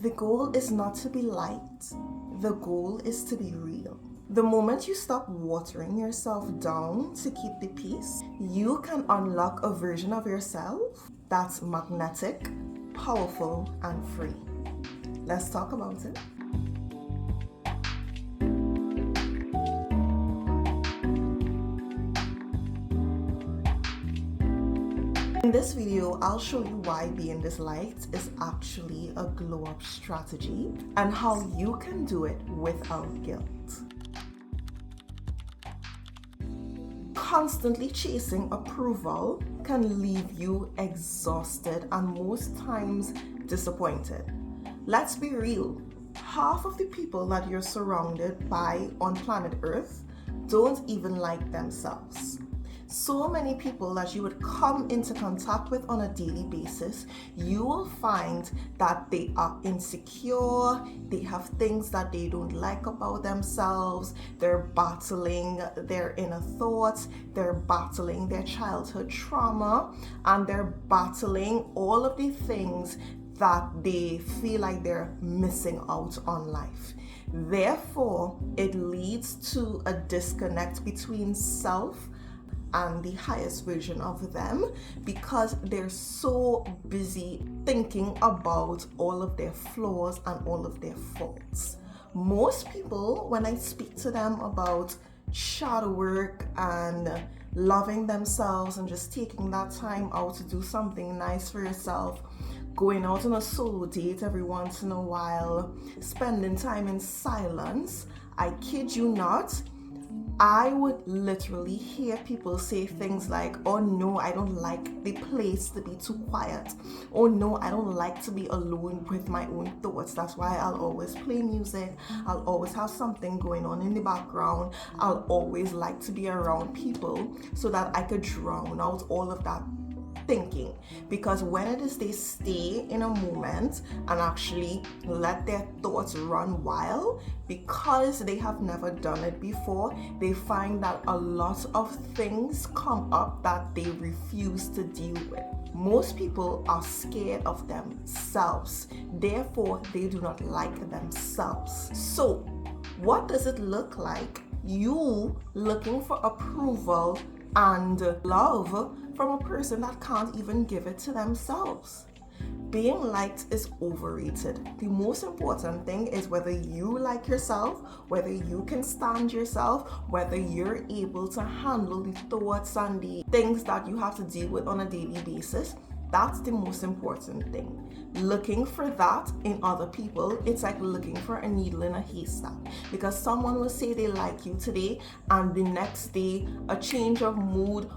The goal is not to be liked. The goal is to be real. The moment you stop watering yourself down to keep the peace, you can unlock a version of yourself that's magnetic, powerful, and free. Let's talk about it. In this video, I'll show you why being disliked is actually a glow up strategy and how you can do it without guilt. Constantly chasing approval can leave you exhausted and most times disappointed. Let's be real, half of the people that you're surrounded by on planet Earth don't even like themselves. So many people that you would come into contact with on a daily basis, you will find that they are insecure, they have things that they don't like about themselves, they're battling their inner thoughts, they're battling their childhood trauma, and they're battling all of the things that they feel like they're missing out on life. Therefore, it leads to a disconnect between self and the highest version of them because they're so busy thinking about all of their flaws and all of their faults. Most people, when I speak to them about shadow work and loving themselves and just taking that time out to do something nice for yourself, going out on a solo date every once in a while, spending time in silence, I kid you not, I would literally hear people say things like, oh no, I don't like the place to be too quiet. Oh no, I don't like to be alone with my own thoughts. That's why I'll always play music. I'll always have something going on in the background. I'll always like to be around people so that I could drown out all of that thinking, because when it is they stay in a moment and actually let their thoughts run wild because they have never done it before, they find that a lot of things come up that they refuse to deal with. Most people are scared of themselves, therefore they do not like themselves. So what does it look like you looking for approval and love from a person that can't even give it to themselves? Being liked is overrated. The most important thing is whether you like yourself, whether you can stand yourself, whether you're able to handle the thoughts and the things that you have to deal with on a daily basis. That's the most important thing. Looking for that in other people, it's like looking for a needle in a haystack, because someone will say they like you today and the next day a change of mood,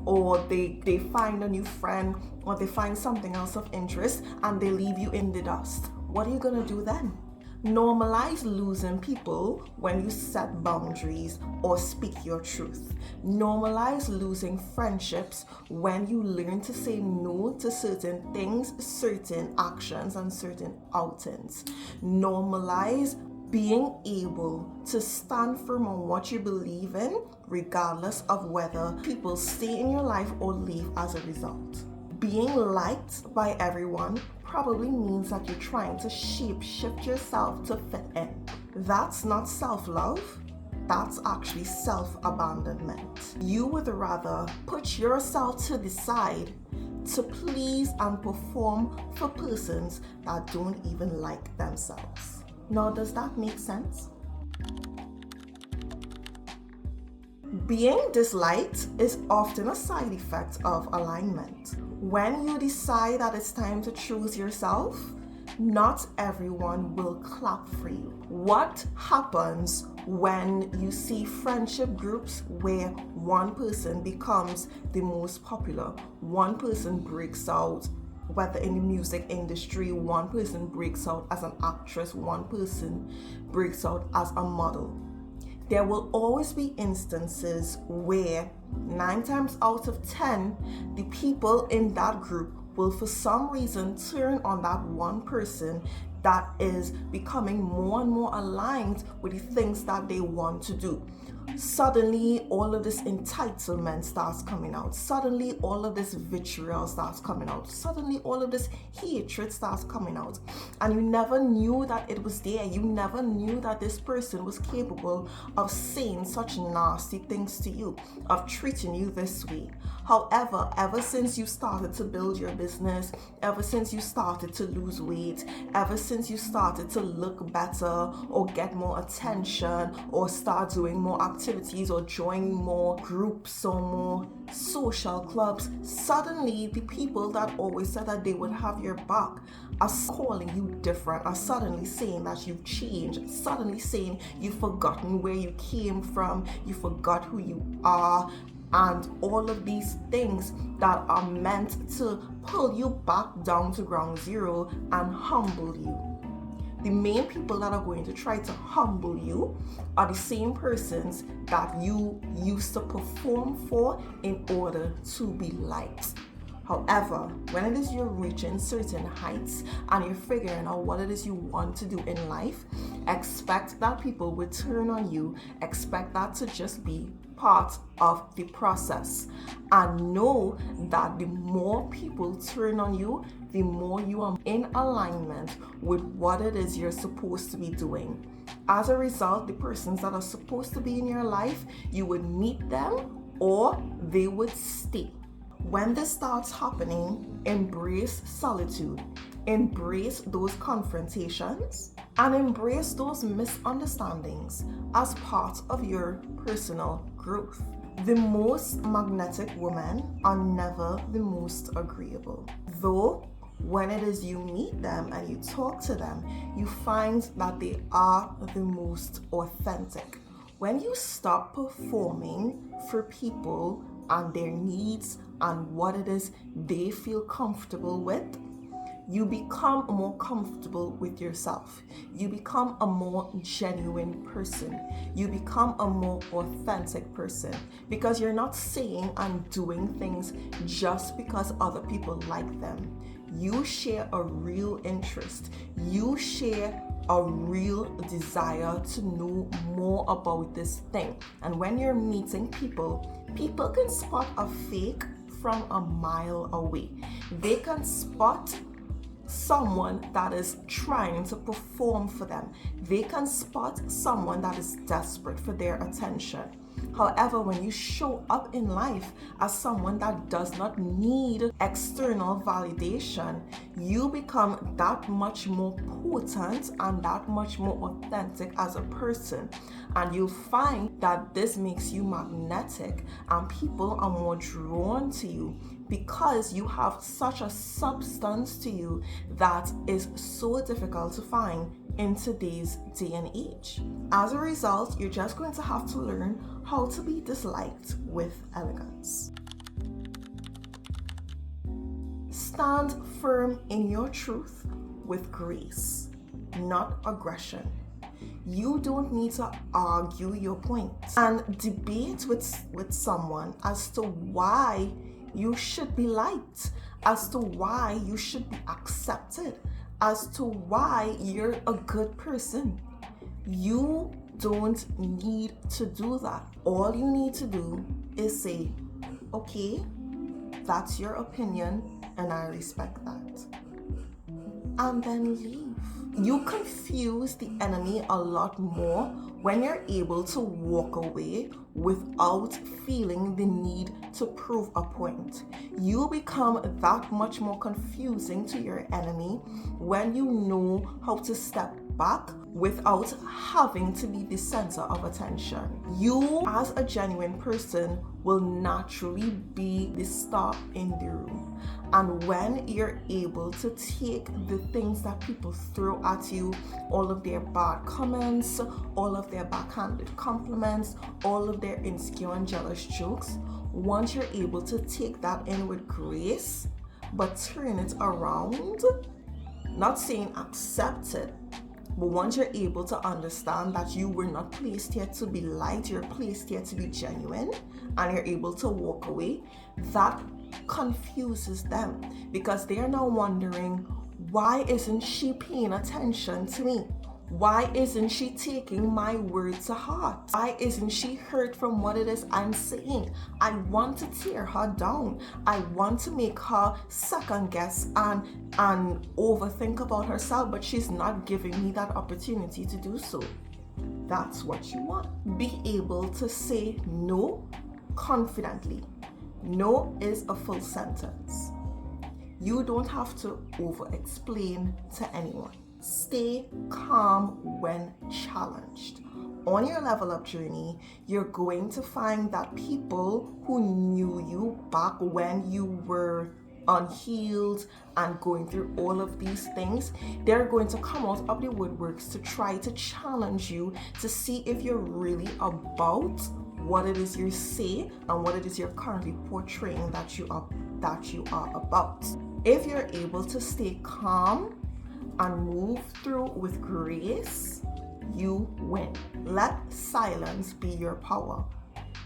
or they find a new friend, or they find something else of interest and they leave you in the dust. What are you gonna do then? Normalize losing people when you set boundaries or speak your truth. Normalize losing friendships when you learn to say no to certain things, certain actions, and certain outings. Normalize being able to stand firm on what you believe in, regardless of whether people stay in your life or leave as a result. Being liked by everyone probably means that you're trying to shape-shift yourself to fit in. That's not self-love, that's actually self-abandonment. You would rather put yourself to the side to please and perform for persons that don't even like themselves. Now, does that make sense? Being disliked is often a side effect of alignment. When you decide that it's time to choose yourself, not everyone will clap for you. What happens when you see friendship groups where one person becomes the most popular, one person breaks out, whether in the music industry, one person breaks out as an actress, one person breaks out as a model? There will always be instances where 9 times out of 10, the people in that group will for some reason turn on that one person that is becoming more and more aligned with the things that they want to do. Suddenly all of this entitlement starts coming out. Suddenly all of this vitriol starts coming out. Suddenly all of this hatred starts coming out. And you never knew that it was there. You never knew that this person was capable of saying such nasty things to you, of treating you this way. However, ever since you started to build your business, ever since you started to lose weight, ever since you started to look better or get more attention or start doing more activities or join more groups or more social clubs, suddenly the people that always said that they would have your back are calling you different, are suddenly saying that you've changed, suddenly saying you've forgotten where you came from, you forgot who you are, and all of these things that are meant to pull you back down to ground zero and humble you. The main people that are going to try to humble you are the same persons that you used to perform for in order to be liked. However, when it is you're reaching certain heights and you're figuring out what it is you want to do in life, expect that people will turn on you, expect that to just be part of the process, and know that the more people turn on you, the more you are in alignment with what it is you're supposed to be doing. As a result, the persons that are supposed to be in your life, you would meet them or they would stay. When this starts happening, embrace solitude, embrace those confrontations, and embrace those misunderstandings as part of your personal growth. The most magnetic women are never the most agreeable. Though, when it is you meet them and you talk to them, you find that they are the most authentic. When you stop performing for people and their needs and what it is they feel comfortable with, you become more comfortable with yourself. You become a more genuine person. You become a more authentic person because you're not saying and doing things just because other people like them. You share a real interest. You share a real desire to know more about this thing. And when you're meeting people, people can spot a fake from a mile away. They can spot someone that is trying to perform for them. They can spot someone that is desperate for their attention. However, when you show up in life as someone that does not need external validation, you become that much more potent and that much more authentic as a person. And you'll find that this makes you magnetic and people are more drawn to you because you have such a substance to you that is so difficult to find in today's day and age. As a result, you're just going to have to learn how to be disliked with elegance. Stand firm in your truth with grace, not aggression. You don't need to argue your point and debate with someone as to why you should be liked, as to why you should be accepted, as to why you're a good person. You don't need to do that. All you need to do is say, okay, that's your opinion and I respect that. And then leave. You confuse the enemy a lot more when you're able to walk away without feeling the need to prove a point. You become that much more confusing to your enemy when you know how to step back without having to be the center of attention. You, as a genuine person, will naturally be the star in the room. And when you're able to take the things that people throw at you, all of their bad comments, all of their backhanded compliments, all of their insecure and jealous jokes, once you're able to take that in with grace, but turn it around, not saying accept it, but once you're able to understand that you were not placed here to be liked, you're placed here to be genuine, and you're able to walk away, that confuses them because they are now wondering, Why isn't she paying attention to me? Why isn't she taking my word to heart? Why isn't she hurt from what it is I'm saying? I want to tear her down. I want to make her second guess and overthink about herself, but she's not giving me that opportunity to do so. That's what you want. Be able to say no confidently. No is a full sentence. You don't have to over-explain to anyone. Stay calm when challenged. On your level up journey, you're going to find that people who knew you back when you were unhealed and going through all of these things, they're going to come out of the woodworks to try to challenge you to see if you're really about what it is you say and what it is you're currently portraying that you are about. If you're able to stay calm and move through with grace, you win. Let silence be your power.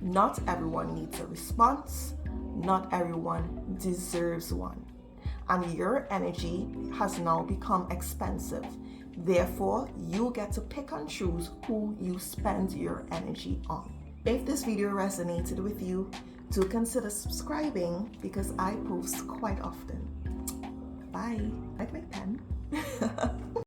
Not everyone needs a response. Not everyone deserves one. And your energy has now become expensive. Therefore, you get to pick and choose who you spend your energy on. If this video resonated with you, do consider subscribing because I post quite often. Bye. Like my pen.